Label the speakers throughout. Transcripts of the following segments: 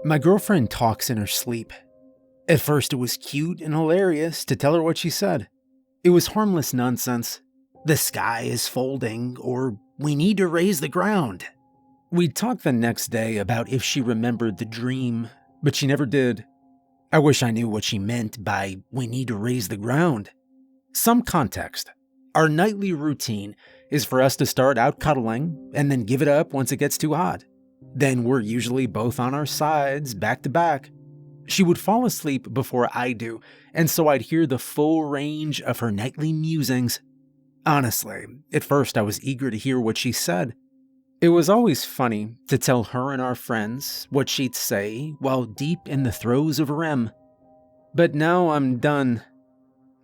Speaker 1: My girlfriend talks in her sleep. At first, it was cute and hilarious to tell her what she said. It was harmless nonsense. The sky is folding, or we need to raise the ground. We'd talk the next day about if she remembered the dream, but she never did. I wish I knew what she meant by we need to raise the ground. Some context. Our nightly routine is for us to start out cuddling and then give it up once it gets too hot. Then we're usually both on our sides, back to back. She would fall asleep before I do, and so I'd hear the full range of her nightly musings. Honestly, at first I was eager to hear what she said. It was always funny to tell her and our friends what she'd say while deep in the throes of REM. But now I'm done.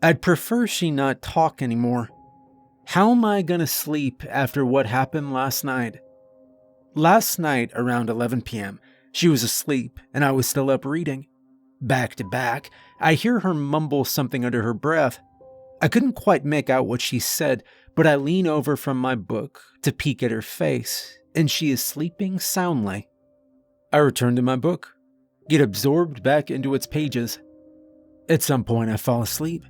Speaker 1: I'd prefer she not talk anymore. How am I gonna sleep after what happened last night? Last night around 11 p.m., she was asleep and I was still up reading. Back to back, I hear her mumble something under her breath. I couldn't quite make out what she said, but I lean over from my book to peek at her face, and she is sleeping soundly. I return to my book, get absorbed back into its pages. At some point, I fall asleep.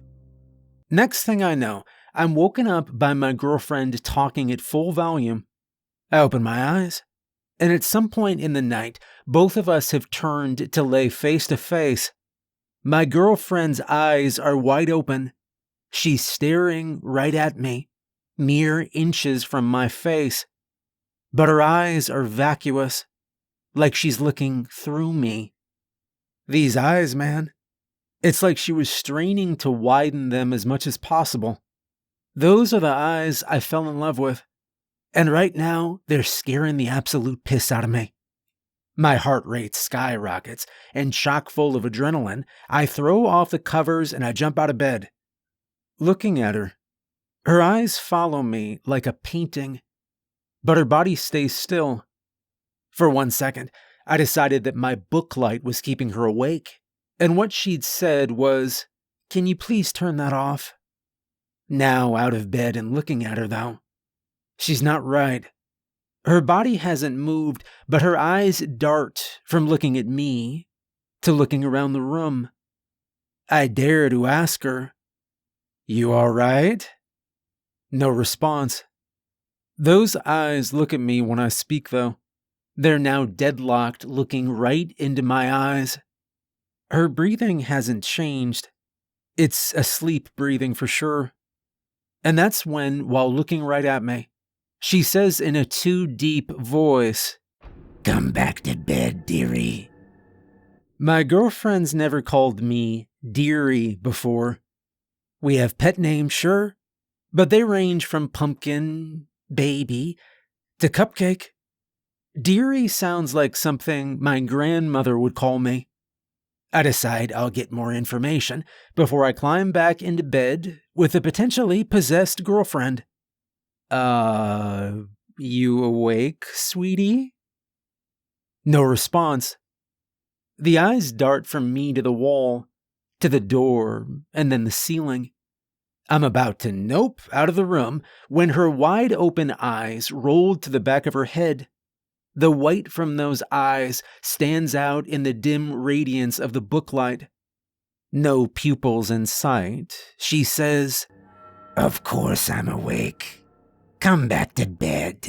Speaker 1: Next thing I know, I'm woken up by my girlfriend talking at full volume. I open my eyes, and at some point in the night, both of us have turned to lay face to face. My girlfriend's eyes are wide open. She's staring right at me, mere inches from my face. But her eyes are vacuous, like she's looking through me. These eyes, man. It's like she was straining to widen them as much as possible. Those are the eyes I fell in love with. And right now, they're scaring the absolute piss out of me. My heart rate skyrockets, and chock full of adrenaline, I throw off the covers and I jump out of bed. Looking at her, her eyes follow me like a painting, but her body stays still. For 1 second, I decided that my book light was keeping her awake, and what she'd said was, "Can you please turn that off?" Now out of bed and looking at her though, she's not right. Her body hasn't moved, but her eyes dart from looking at me to looking around the room. I dare to ask her, "You all right?" No response. Those eyes look at me when I speak though. They're now deadlocked, looking right into my eyes. Her breathing hasn't changed. It's a sleep breathing for sure. And that's when, while looking right at me, she says in a too deep voice, "Come back to bed, dearie." My girlfriend's never called me dearie before. We have pet names, sure, but they range from pumpkin, baby, to cupcake. Dearie sounds like something my grandmother would call me. I decide I'll get more information before I climb back into bed with a potentially possessed girlfriend. You awake, sweetie?" No response. The eyes dart from me to the wall, to the door, and then the ceiling. I'm about to nope out of the room when her wide open eyes rolled to the back of her head. The white from those eyes stands out in the dim radiance of the booklight. No pupils in sight. She says, "Of course I'm awake. Come back to bed."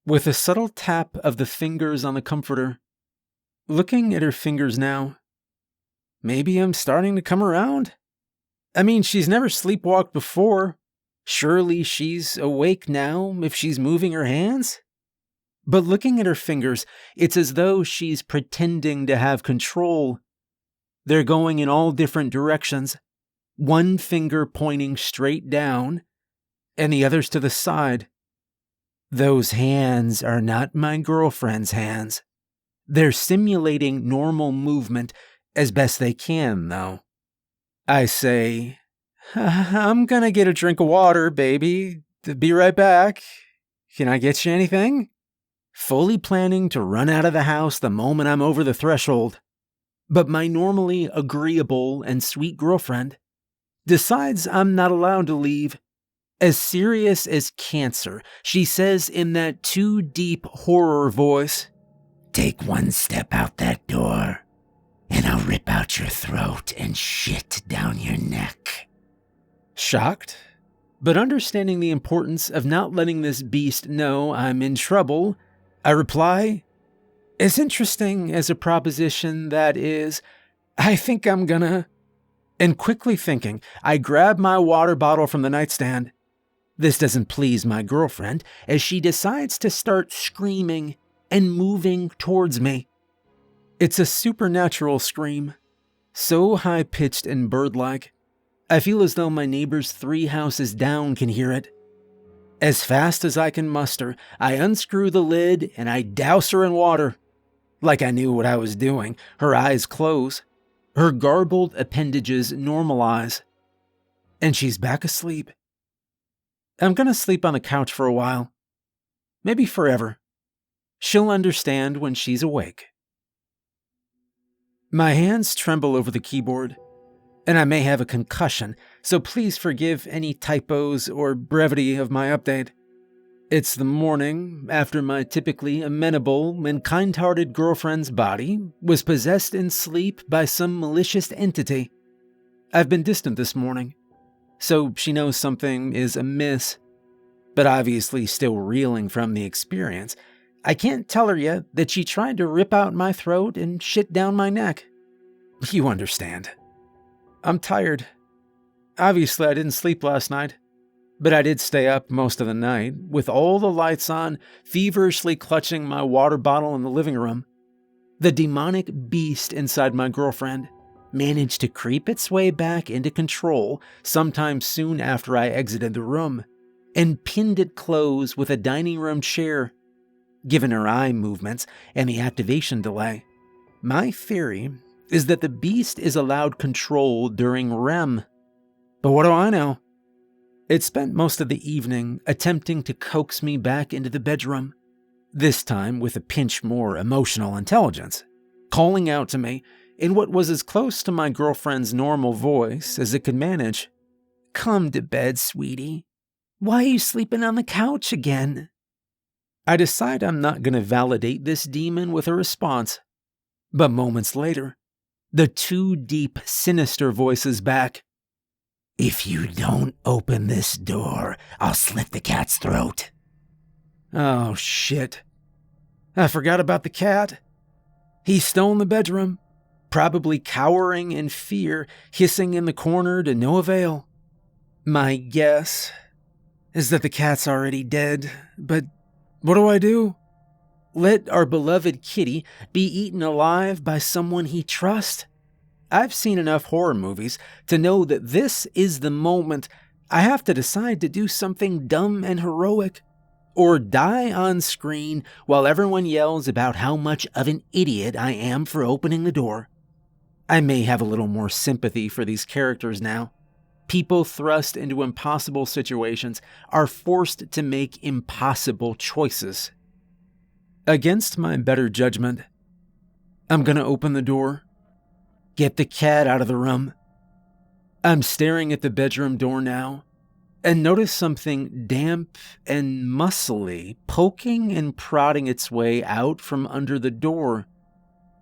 Speaker 1: With a subtle tap of the fingers on the comforter. Looking at her fingers now, maybe I'm starting to come around? I mean, she's never sleepwalked before. Surely she's awake now if she's moving her hands? But looking at her fingers, it's as though she's pretending to have control. They're going in all different directions, one finger pointing straight down, and the others to the side. Those hands are not my girlfriend's hands. They're simulating normal movement as best they can, though. I say, "I'm gonna get a drink of water, baby. Be right back. Can I get you anything?" Fully planning to run out of the house the moment I'm over the threshold. But my normally agreeable and sweet girlfriend decides I'm not allowed to leave. As serious as cancer, she says in that too deep horror voice,
Speaker 2: Take one step out that door, and I'll rip out your throat and shit down your neck.
Speaker 1: Shocked, but understanding the importance of not letting this beast know I'm in trouble, I reply, as interesting as a proposition that is, I think I'm gonna... And quickly thinking, I grab my water bottle from the nightstand. This doesn't please my girlfriend, as she decides to start screaming and moving towards me. It's a supernatural scream, so high-pitched and bird-like, I feel as though my neighbors 3 houses down can hear it. As fast as I can muster, I unscrew the lid and I douse her in water. Like I knew what I was doing, her eyes close. Her garbled appendages normalize, and she's back asleep. I'm gonna sleep on the couch for a while. Maybe forever. She'll understand when she's awake. My hands tremble over the keyboard, and I may have a concussion, so please forgive any typos or brevity of my update. It's the morning after my typically amenable and kind-hearted girlfriend's body was possessed in sleep by some malicious entity. I've been distant this morning, so she knows something is amiss, but obviously still reeling from the experience. I can't tell her yet that she tried to rip out my throat and shit down my neck. You understand. I'm tired. Obviously, I didn't sleep last night. But I did stay up most of the night, with all the lights on, feverishly clutching my water bottle in the living room. The demonic beast inside my girlfriend managed to creep its way back into control sometime soon after I exited the room, and pinned it close with a dining room chair. Given her eye movements and the activation delay, my theory is that the beast is allowed control during REM. But what do I know? It spent most of the evening attempting to coax me back into the bedroom, this time with a pinch more emotional intelligence, calling out to me in what was as close to my girlfriend's normal voice as it could manage. Come to bed, sweetie. Why are you sleeping on the couch again? I decide I'm not going to validate this demon with a response, but moments later, the 2 deep, sinister voices back.
Speaker 2: If you don't open this door, I'll slit the cat's throat.
Speaker 1: Oh, shit. I forgot about the cat. He's still in the bedroom, probably cowering in fear, hissing in the corner to no avail. My guess is that the cat's already dead, but what do I do? Let our beloved kitty be eaten alive by someone he trusts? I've seen enough horror movies to know that this is the moment I have to decide to do something dumb and heroic, or die on screen while everyone yells about how much of an idiot I am for opening the door. I may have a little more sympathy for these characters now. People thrust into impossible situations are forced to make impossible choices. Against my better judgment, I'm gonna open the door. Get the cat out of the room. I'm staring at the bedroom door now and notice something damp and muscly poking and prodding its way out from under the door.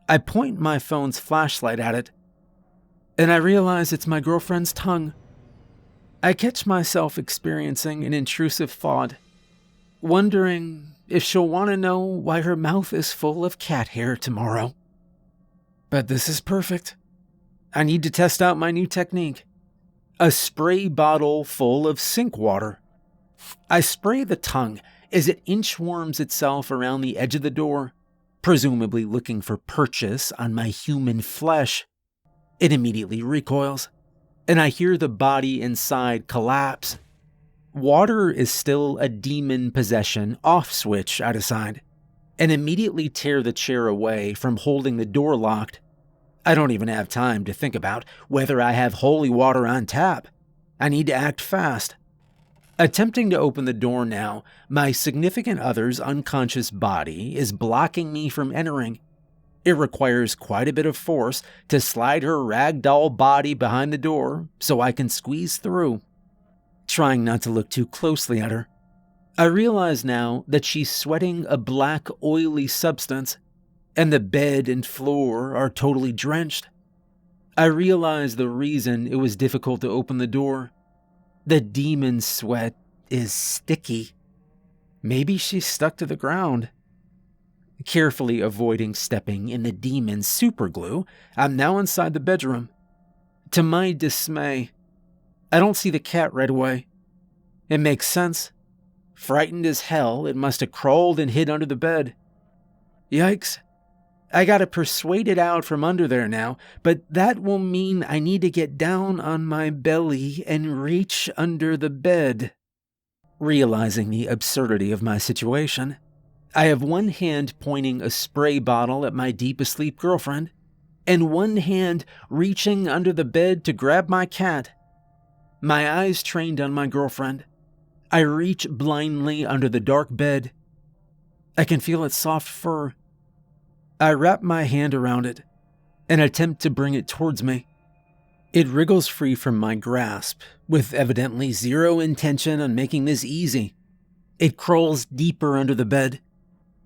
Speaker 1: I point my phone's flashlight at it, and I realize it's my girlfriend's tongue. I catch myself experiencing an intrusive thought, wondering if she'll want to know why her mouth is full of cat hair tomorrow. But this is perfect. I need to test out my new technique. A spray bottle full of sink water. I spray the tongue as it inchworms itself around the edge of the door, presumably looking for purchase on my human flesh. It immediately recoils, and I hear the body inside collapse. Water is still a demon possession off switch, I decide, and immediately tear the chair away from holding the door locked. I don't even have time to think about whether I have holy water on tap. I need to act fast. Attempting to open the door now, my significant other's unconscious body is blocking me from entering. It requires quite a bit of force to slide her ragdoll body behind the door so I can squeeze through. Trying not to look too closely at her, I realize now that she's sweating a black, oily substance. and the bed and floor are totally drenched. I realize the reason it was difficult to open the door. The demon sweat is sticky. Maybe she's stuck to the ground. Carefully avoiding stepping in the demon's superglue, I'm now inside the bedroom. To my dismay, I don't see the cat right away. It makes sense. Frightened as hell, it must have crawled and hid under the bed. Yikes. I gotta persuade it out from under there now, but that will mean I need to get down on my belly and reach under the bed. Realizing the absurdity of my situation, I have one hand pointing a spray bottle at my deep asleep girlfriend, and one hand reaching under the bed to grab my cat. My eyes trained on my girlfriend, I reach blindly under the dark bed. I can feel its soft fur. I wrap my hand around it and attempt to bring it towards me. It wriggles free from my grasp, with evidently zero intention on making this easy. It crawls deeper under the bed.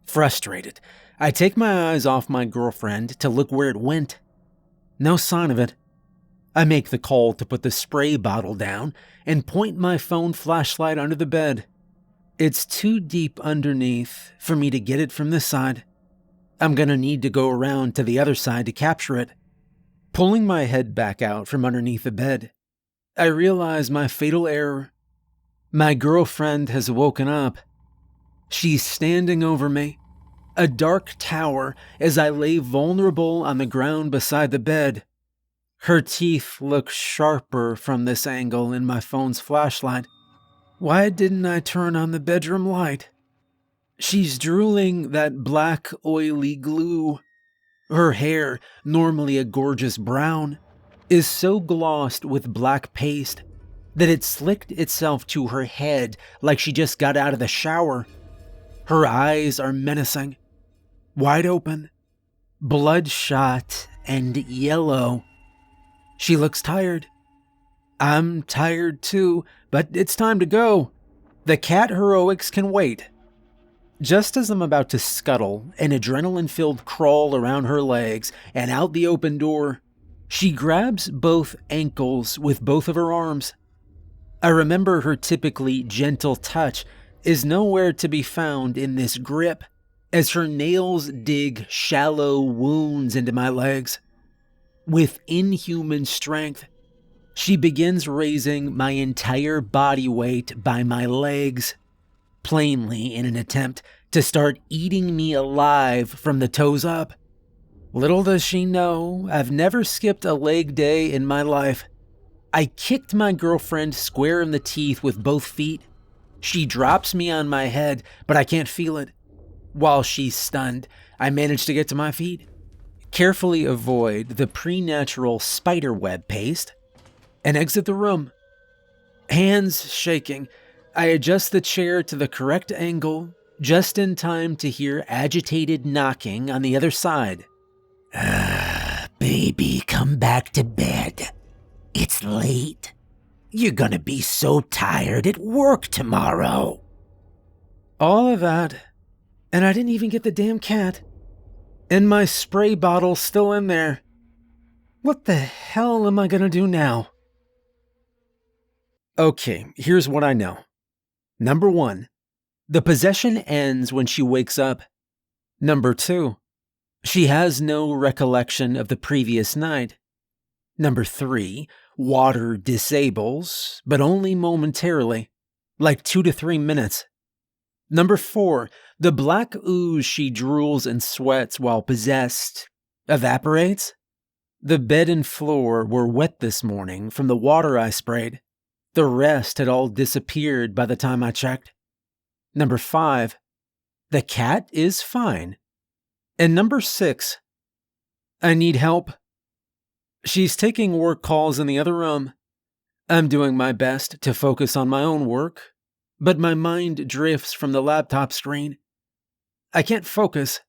Speaker 1: Frustrated, I take my eyes off my girlfriend to look where it went. No sign of it. I make the call to put the spray bottle down and point my phone flashlight under the bed. It's too deep underneath for me to get it from this side. I'm gonna need to go around to the other side to capture it. Pulling my head back out from underneath the bed, I realize my fatal error. My girlfriend has woken up. She's standing over me, a dark tower, as I lay vulnerable on the ground beside the bed. Her teeth look sharper from this angle in my phone's flashlight. Why didn't I turn on the bedroom light? She's drooling that black, oily glue. Her hair, normally a gorgeous brown, is so glossed with black paste that it slicked itself to her head like she just got out of the shower. Her eyes are menacing, wide open, bloodshot and yellow. She looks tired. I'm tired too, but it's time to go. The cat heroics can wait. Just as I'm about to scuttle an adrenaline-filled crawl around her legs and out the open door, she grabs both ankles with both of her arms. I remember her typically gentle touch is nowhere to be found in this grip, as her nails dig shallow wounds into my legs. With inhuman strength, she begins raising my entire body weight by my legs, plainly in an attempt to start eating me alive from the toes up. Little does she know, I've never skipped a leg day in my life. I kicked my girlfriend square in the teeth with both feet. She drops me on my head, but I can't feel it. While she's stunned, I manage to get to my feet, carefully avoid the preternatural spiderweb paste, and exit the room. Hands shaking, I adjust the chair to the correct angle, just in time to hear agitated knocking on the other side.
Speaker 2: Baby, come back to bed. It's late. You're gonna be so tired at work tomorrow.
Speaker 1: All of that, and I didn't even get the damn cat. And my spray bottle's still in there. What the hell am I gonna do now? Okay, here's what I know. Number 1, the possession ends when she wakes up. Number 2, she has no recollection of the previous night. Number 3, water disables, but only momentarily, like 2 to 3 minutes. Number 4, the black ooze she drools and sweats while possessed evaporates. The bed and floor were wet this morning from the water I sprayed. The rest had all disappeared by the time I checked. Number 5, the cat is fine. And number 6, I need help. She's taking work calls in the other room. I'm doing my best to focus on my own work, but my mind drifts from the laptop screen. I can't focus.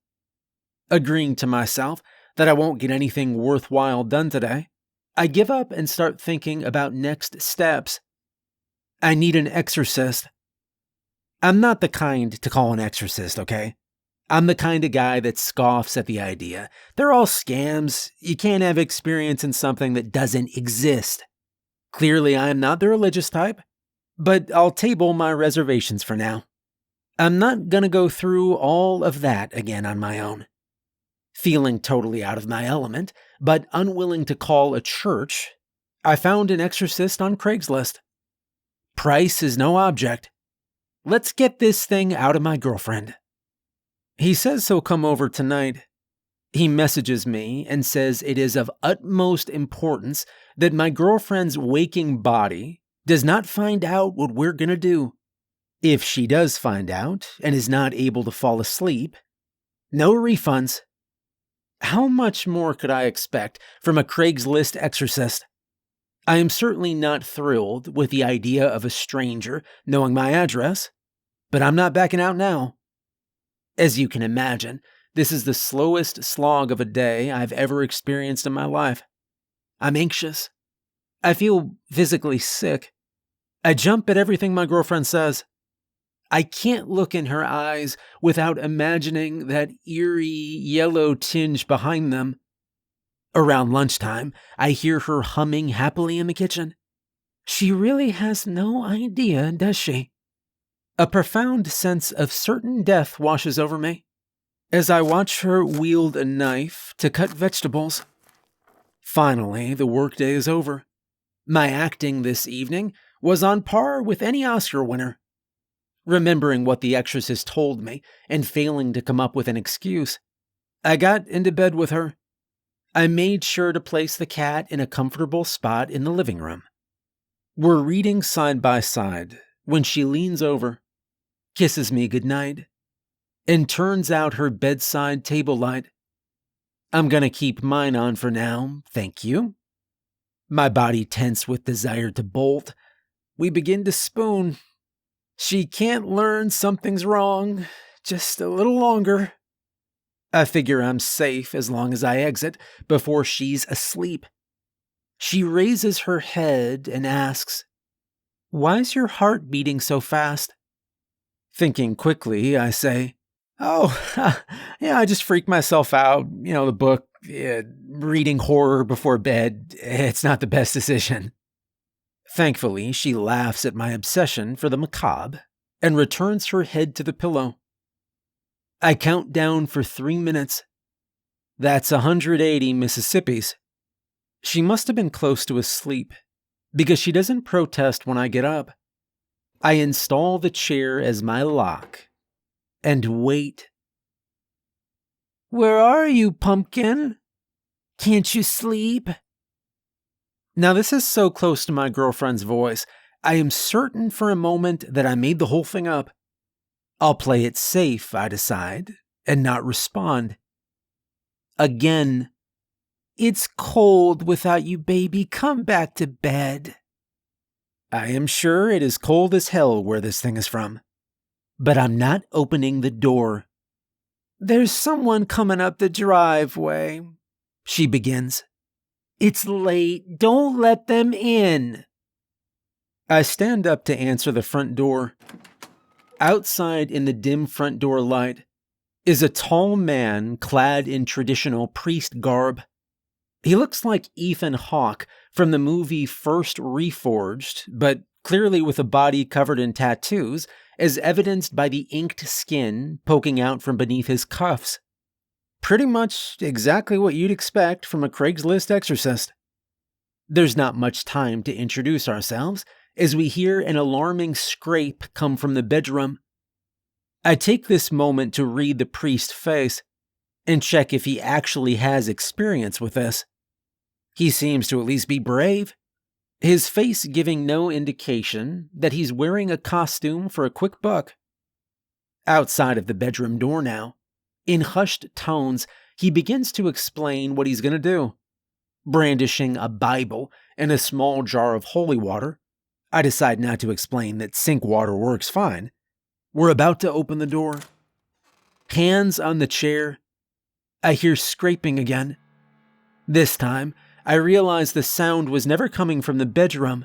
Speaker 1: Agreeing to myself that I won't get anything worthwhile done today, I give up and start thinking about next steps. I need an exorcist. I'm not the kind to call an exorcist, okay? I'm the kind of guy that scoffs at the idea. They're all scams. You can't have experience in something that doesn't exist. Clearly, I am not the religious type, but I'll table my reservations for now. I'm not gonna go through all of that again on my own. Feeling totally out of my element, but unwilling to call a church, I found an exorcist on Craigslist. Price is no object. Let's get this thing out of my girlfriend. He says he'll come over tonight. He messages me and says it is of utmost importance that my girlfriend's waking body does not find out what we're gonna do. If she does find out and is not able to fall asleep, no refunds. How much more could I expect from a Craigslist exorcist? I am certainly not thrilled with the idea of a stranger knowing my address, but I'm not backing out now. As you can imagine, this is the slowest slog of a day I've ever experienced in my life. I'm anxious. I feel physically sick. I jump at everything my girlfriend says. I can't look in her eyes without imagining that eerie yellow tinge behind them. Around lunchtime, I hear her humming happily in the kitchen. She really has no idea, does she? A profound sense of certain death washes over me as I watch her wield a knife to cut vegetables. Finally, the workday is over. My acting this evening was on par with any Oscar winner. Remembering what the exorcist told me and failing to come up with an excuse, I got into bed with her. I made sure to place the cat in a comfortable spot in the living room. We're reading side by side when she leans over, kisses me goodnight, and turns out her bedside table light. I'm gonna keep mine on for now, thank you. My body tense with desire to bolt. We begin to spoon. She can't learn something's wrong, just a little longer. I figure I'm safe as long as I exit before she's asleep. She raises her head and asks, "Why's your heart beating so fast?" Thinking quickly, I say, "Oh, yeah, I just freaked myself out. The book, reading horror before bed, it's not the best decision." Thankfully, she laughs at my obsession for the macabre and returns her head to the pillow. I count down for 3 minutes. That's 180 Mississippis. She must have been close to asleep, because she doesn't protest when I get up. I install the chair as my lock and wait. "Where are you, pumpkin? Can't you sleep?" Now, this is so close to my girlfriend's voice, I am certain for a moment that I made the whole thing up. I'll play it safe, I decide, and not respond. Again, "It's cold without you, baby. Come back to bed." I am sure it is cold as hell where this thing is from. But I'm not opening the door. "There's someone coming up the driveway," she begins. "It's late. Don't let them in." I stand up to answer the front door. Outside in the dim front door light is a tall man clad in traditional priest garb. He looks like Ethan Hawke from the movie First Reforged, but clearly with a body covered in tattoos, as evidenced by the inked skin poking out from beneath his cuffs. Pretty much exactly what you'd expect from a Craigslist exorcist. There's not much time to introduce ourselves, as we hear an alarming scrape come from the bedroom. I take this moment to read the priest's face and check if he actually has experience with this. He seems to at least be brave, his face giving no indication that he's wearing a costume for a quick buck. Outside of the bedroom door now, in hushed tones, he begins to explain what he's going to do. Brandishing a Bible and a small jar of holy water, I decide not to explain that sink water works fine. We're about to open the door. Hands on the chair. I hear scraping again. This time, I realize the sound was never coming from the bedroom.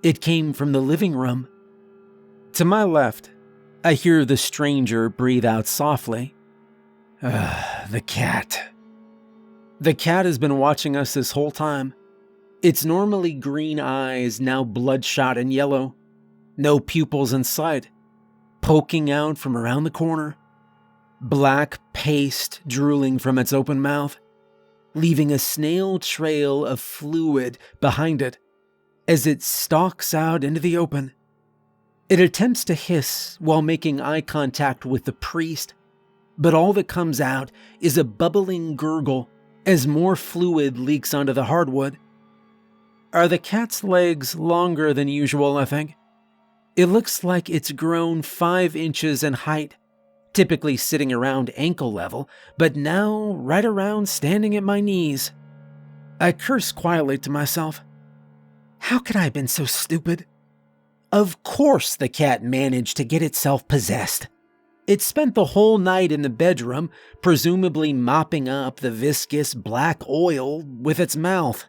Speaker 1: It came from the living room. To my left, I hear the stranger breathe out softly The cat. The cat has been watching us this whole time. Its normally green eyes now bloodshot and yellow. No pupils in sight. Poking out from around the corner. Black paste drooling from its open mouth, leaving a snail trail of fluid behind it as it stalks out into the open. It attempts to hiss while making eye contact with the priest, but all that comes out is a bubbling gurgle as more fluid leaks onto the hardwood. Are the cat's legs longer than usual, I think? It looks like it's grown 5 inches in height, typically sitting around ankle level, but now right around standing at my knees. I curse quietly to myself. How could I have been so stupid? Of course the cat managed to get itself possessed. It spent the whole night in the bedroom, presumably mopping up the viscous black oil with its mouth.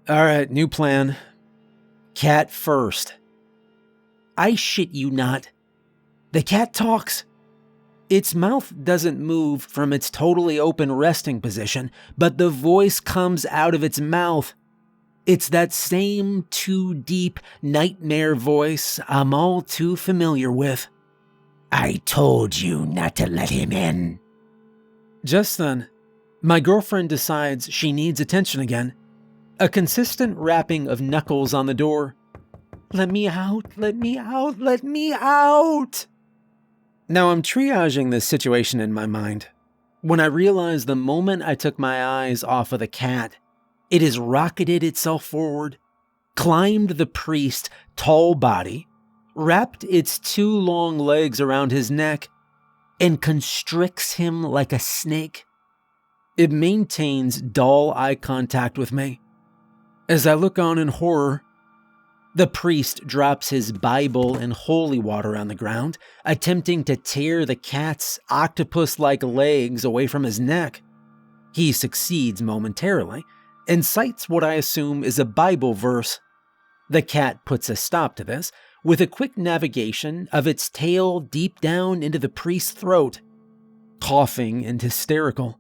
Speaker 1: Alright, new plan. Cat first. I shit you not. The cat talks. Its mouth doesn't move from its totally open resting position, but the voice comes out of its mouth. It's that same too deep nightmare voice I'm all too familiar with.
Speaker 2: I told you not to let him in.
Speaker 1: Just then, my girlfriend decides she needs attention again. A consistent rapping of knuckles on the door. Let me out, let me out, let me out! Now I'm triaging this situation in my mind when I realize the moment I took my eyes off of the cat, it has rocketed itself forward, climbed the priest's tall body, wrapped its 2 long legs around his neck, and constricts him like a snake. It maintains dull eye contact with me. As I look on in horror, the priest drops his Bible and holy water on the ground, attempting to tear the cat's octopus-like legs away from his neck. He succeeds momentarily and cites what I assume is a Bible verse. The cat puts a stop to this with a quick navigation of its tail deep down into the priest's throat. Coughing and hysterical,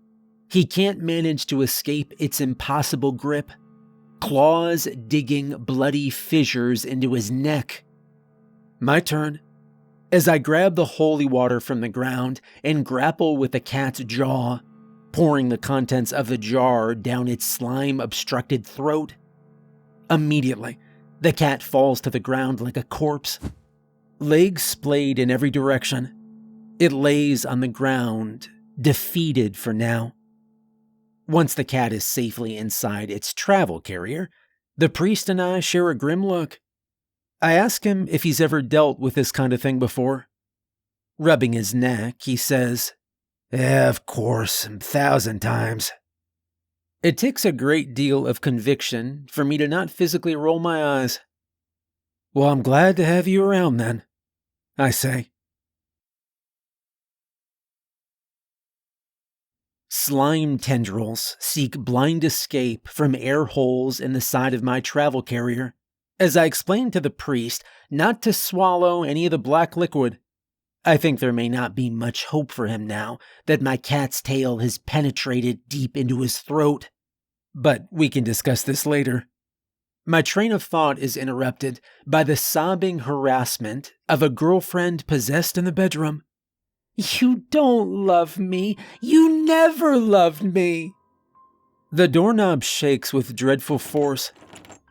Speaker 1: he can't manage to escape its impossible grip. Claws digging bloody fissures into his neck. My turn. As I grab the holy water from the ground and grapple with the cat's jaw, pouring the contents of the jar down its slime-obstructed throat. Immediately, the cat falls to the ground like a corpse. Legs splayed in every direction. It lays on the ground, defeated for now. Once the cat is safely inside its travel carrier, the priest and I share a grim look. I ask him if he's ever dealt with this kind of thing before. Rubbing his neck, he says,
Speaker 2: Yeah, of course, 1,000 times.
Speaker 1: It takes a great deal of conviction for me to not physically roll my eyes. Well, I'm glad to have you around then, I say. Slime tendrils seek blind escape from air holes in the side of my travel carrier, as I explain to the priest not to swallow any of the black liquid. I think there may not be much hope for him now that my cat's tail has penetrated deep into his throat. But we can discuss this later. My train of thought is interrupted by the sobbing harassment of a girlfriend possessed in the bedroom. You don't love me. You never loved me. The doorknob shakes with dreadful force,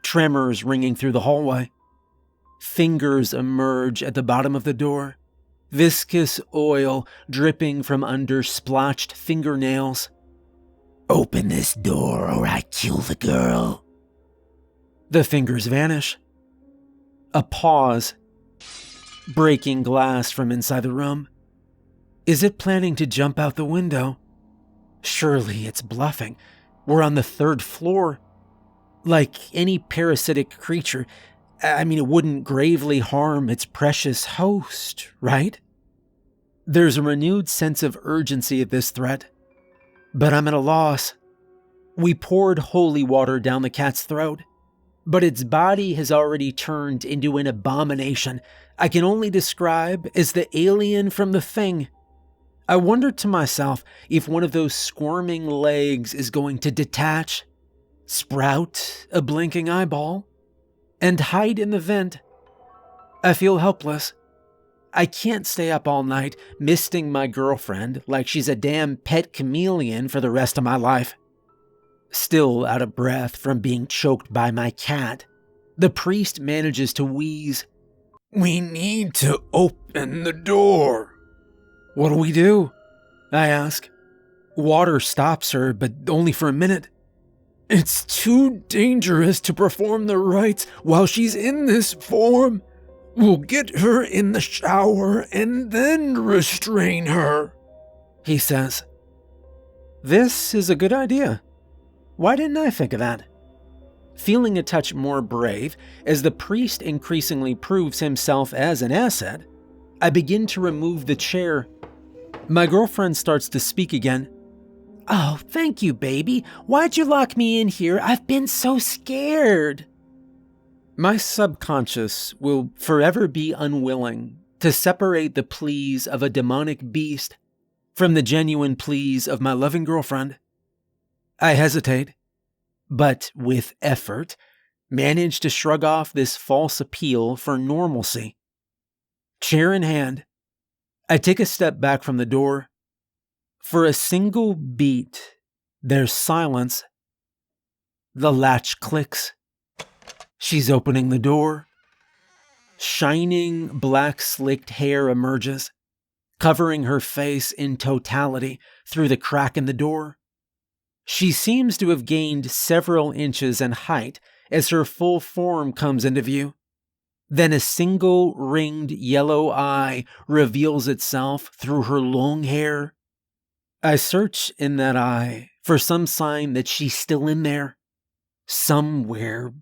Speaker 1: tremors ringing through the hallway. Fingers emerge at the bottom of the door, viscous oil dripping from under splotched fingernails.
Speaker 2: Open this door or I kill the girl.
Speaker 1: The fingers vanish. A pause, breaking glass from inside the room. Is it planning to jump out the window? Surely it's bluffing. We're on the 3rd floor. Like any parasitic creature, it wouldn't gravely harm its precious host, right? There's a renewed sense of urgency at this threat, but I'm at a loss. We poured holy water down the cat's throat, but its body has already turned into an abomination I can only describe as the alien from The Thing. I wonder to myself if one of those squirming legs is going to detach, sprout a blinking eyeball, and hide in the vent. I feel helpless. I can't stay up all night misting my girlfriend like she's a damn pet chameleon for the rest of my life. Still out of breath from being choked by my cat, the priest manages to wheeze, "We need to open the door." "What do we do?" I ask. Water stops her, but only for a minute. "It's too dangerous to perform the rites while she's in this form. We'll get her in the shower and then restrain her," he says. This is a good idea. Why didn't I think of that? Feeling a touch more brave as the priest increasingly proves himself as an asset, I begin to remove the chair. My girlfriend starts to speak again.
Speaker 2: "Oh, thank you, baby. Why'd you lock me in here? I've been so scared."
Speaker 1: My subconscious will forever be unwilling to separate the pleas of a demonic beast from the genuine pleas of my loving girlfriend. I hesitate, but with effort, manage to shrug off this false appeal for normalcy. Chair in hand, I take a step back from the door. For a single beat, there's silence. The latch clicks. She's opening the door. Shining black slicked hair emerges, covering her face in totality through the crack in the door. She seems to have gained several inches in height as her full form comes into view. Then a single ringed yellow eye reveals itself through her long hair. I search in that eye for some sign that she's still in there. Somewhere.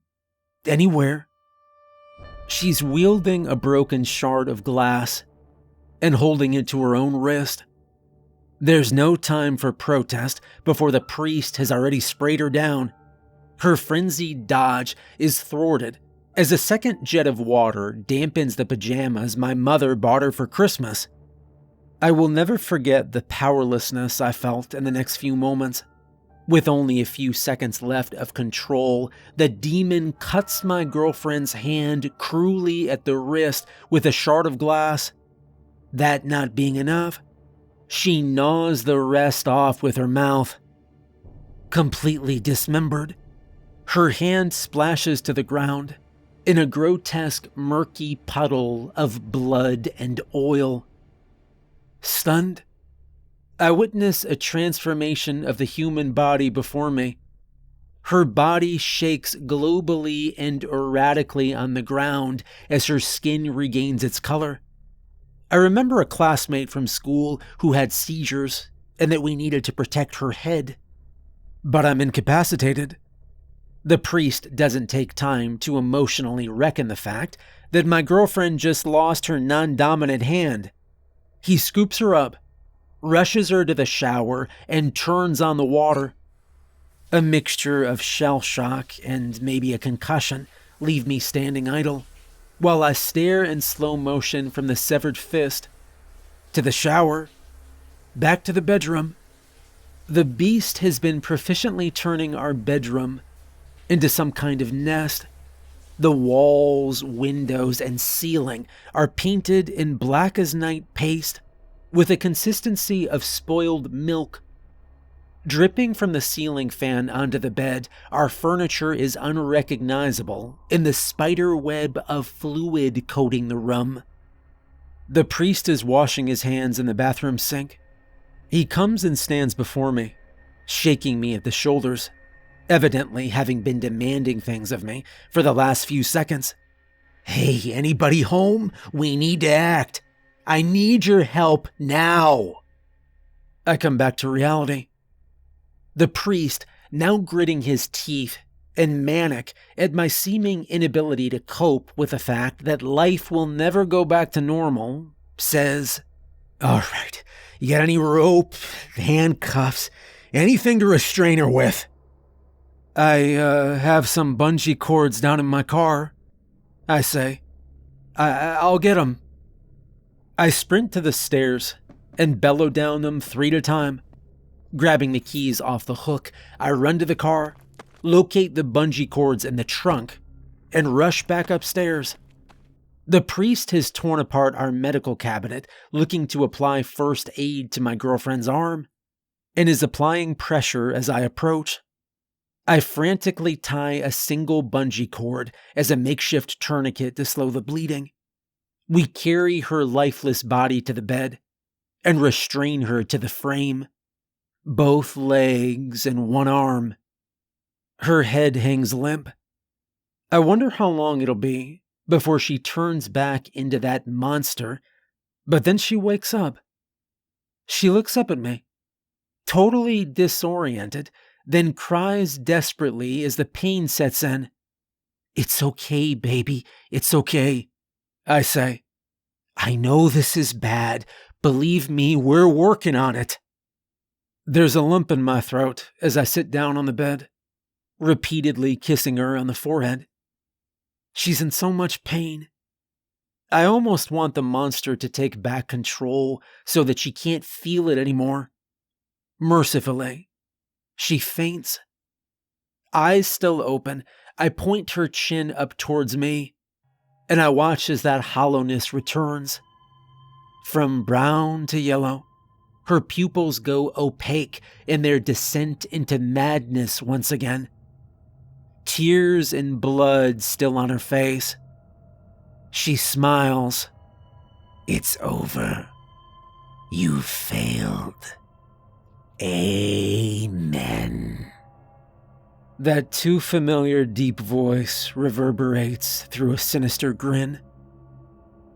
Speaker 1: Anywhere. She's wielding a broken shard of glass and holding it to her own wrist. There's no time for protest before the priest has already sprayed her down. Her frenzied dodge is thwarted as a second jet of water dampens the pajamas my mother bought her for Christmas. I will never forget the powerlessness I felt in the next few moments. With only a few seconds left of control, the demon cuts my girlfriend's hand cruelly at the wrist with a shard of glass. That not being enough, she gnaws the rest off with her mouth. Completely dismembered, her hand splashes to the ground in a grotesque, murky puddle of blood and oil. Stunned, I witness a transformation of the human body before me. Her body shakes globally and erratically on the ground as her skin regains its color. I remember a classmate from school who had seizures and that we needed to protect her head. But I'm incapacitated. The priest doesn't take time to emotionally reckon the fact that my girlfriend just lost her non-dominant hand. He scoops her up, rushes her to the shower, and turns on the water. A mixture of shell shock and maybe a concussion leave me standing idle, while I stare in slow motion from the severed fist to the shower, back to the bedroom. The beast has been proficiently turning our bedroom into some kind of nest. The walls, windows, and ceiling are painted in black as night paste with a consistency of spoiled milk. Dripping from the ceiling fan onto the bed, our furniture is unrecognizable in the spider web of fluid coating the room. The priest is washing his hands in the bathroom sink. He comes and stands before me, shaking me at the shoulders, evidently having been demanding things of me for the last few seconds. "Hey, anybody home? We need to act. I need your help now." I come back to reality. The priest, now gritting his teeth and manic at my seeming inability to cope with the fact that life will never go back to normal, says, "All right, you got any rope, handcuffs, anything to restrain her with?" I have some bungee cords down in my car," I say. I'll get them." I sprint to the stairs, and bellow down them 3 at a time. Grabbing the keys off the hook, I run to the car, locate the bungee cords in the trunk, and rush back upstairs. The priest has torn apart our medical cabinet, looking to apply first aid to my girlfriend's arm, and is applying pressure as I approach. I frantically tie a single bungee cord as a makeshift tourniquet to slow the bleeding. We carry her lifeless body to the bed and restrain her to the frame, both legs and one arm. Her head hangs limp. I wonder how long it'll be before she turns back into that monster, but then she wakes up. She looks up at me, totally disoriented, then cries desperately as the pain sets in. "It's okay, baby. It's okay," I say. "I know this is bad. Believe me, we're working on it." There's a lump in my throat as I sit down on the bed, repeatedly kissing her on the forehead. She's in so much pain. I almost want the monster to take back control so that she can't feel it anymore. Mercifully, she faints. Eyes still open, I point her chin up towards me, and I watch as that hollowness returns. From brown to yellow, her pupils go opaque in their descent into madness once again. Tears and blood still on her face. She smiles.
Speaker 2: It's over. You failed. Amen.
Speaker 1: That too familiar deep voice reverberates through a sinister grin.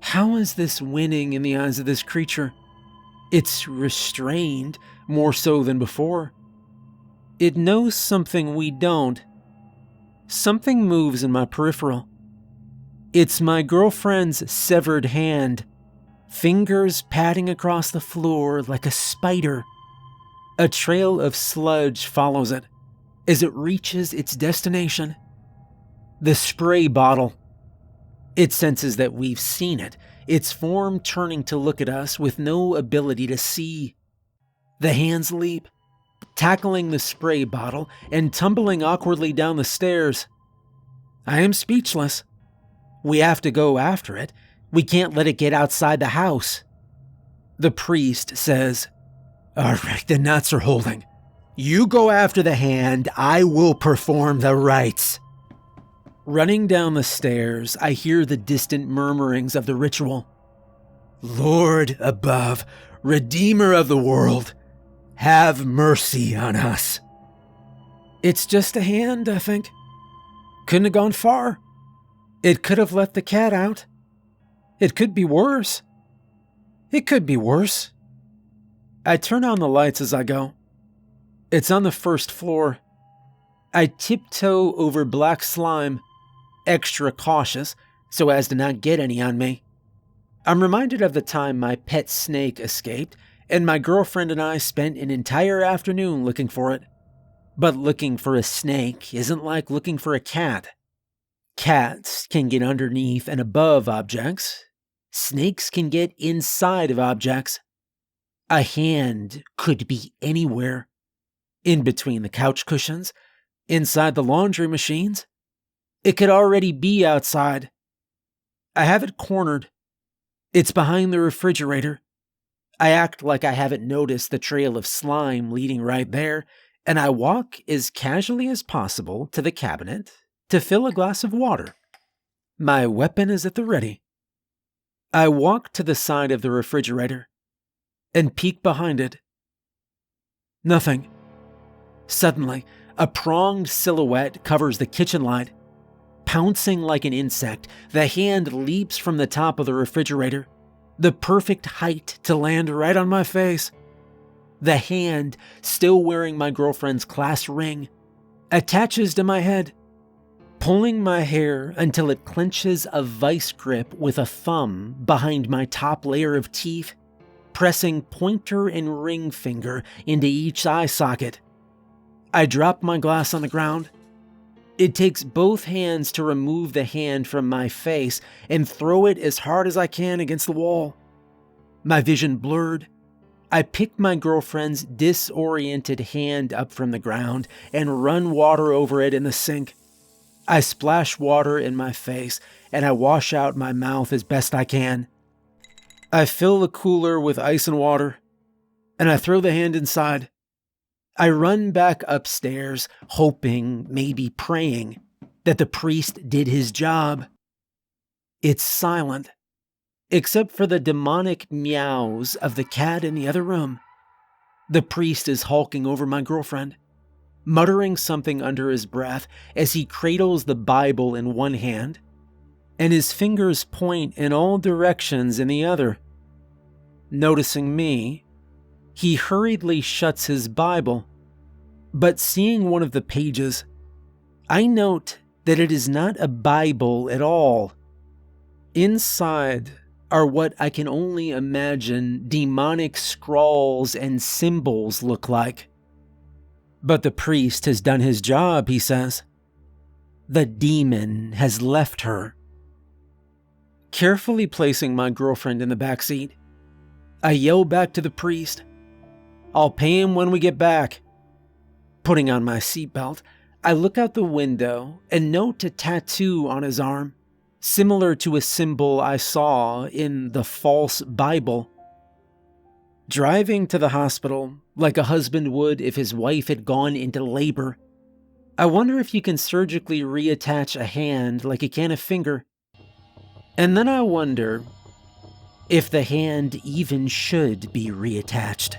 Speaker 1: How is this winning in the eyes of this creature? It's restrained more so than before. It knows something we don't. Something moves in my peripheral. It's my girlfriend's severed hand, fingers padding across the floor like a spider. A trail of sludge follows it as it reaches its destination. The spray bottle. It senses that we've seen it, its form turning to look at us with no ability to see. The hands leap, tackling the spray bottle and tumbling awkwardly down the stairs. I am speechless. We have to go after it. We can't let it get outside the house. The priest says, "All right, the nuts are holding. You go after the hand, I will perform the rites." Running down the stairs, I hear the distant murmurings of the ritual. "Lord above, Redeemer of the world, have mercy on us." It's just a hand, I think. Couldn't have gone far. It could have let the cat out. It could be worse. It could be worse. I turn on the lights as I go. It's on the first floor. I tiptoe over black slime, extra cautious so as to not get any on me. I'm reminded of the time my pet snake escaped, and my girlfriend and I spent an entire afternoon looking for it. But looking for a snake isn't like looking for a cat. Cats can get underneath and above objects. Snakes can get inside of objects. A hand could be anywhere. In between the couch cushions, inside the laundry machines. It could already be outside. I have it cornered. It's behind the refrigerator. I act like I haven't noticed the trail of slime leading right there, and I walk as casually as possible to the cabinet to fill a glass of water. My weapon is at the ready. I walk to the side of the refrigerator and peek behind it. Nothing. Suddenly, a pronged silhouette covers the kitchen light. Pouncing like an insect, the hand leaps from the top of the refrigerator, the perfect height to land right on my face. The hand, still wearing my girlfriend's class ring, attaches to my head, pulling my hair until it clenches a vice grip with a thumb behind my top layer of teeth, pressing pointer and ring finger into each eye socket. I drop my glass on the ground. It takes both hands to remove the hand from my face and throw it as hard as I can against the wall. My vision blurred, I pick my girlfriend's disoriented hand up from the ground and run water over it in the sink. I splash water in my face and I wash out my mouth as best I can. I fill the cooler with ice and water and I throw the hand inside. I run back upstairs, hoping, maybe praying, that the priest did his job. It's silent, except for the demonic meows of the cat in the other room. The priest is hulking over my girlfriend, muttering something under his breath as he cradles the Bible in one hand, and his fingers point in all directions in the other. Noticing me, he hurriedly shuts his Bible, but seeing one of the pages, I note that it is not a Bible at all. Inside are what I can only imagine demonic scrawls and symbols look like. But the priest has done his job, he says. The demon has left her. Carefully placing my girlfriend in the back seat, I yell back to the priest, "I'll pay him when we get back." Putting on my seatbelt, I look out the window and note a tattoo on his arm, similar to a symbol I saw in the false Bible. Driving to the hospital, like a husband would if his wife had gone into labor, I wonder if you can surgically reattach a hand like you can a finger. And then I wonder if the hand even should be reattached.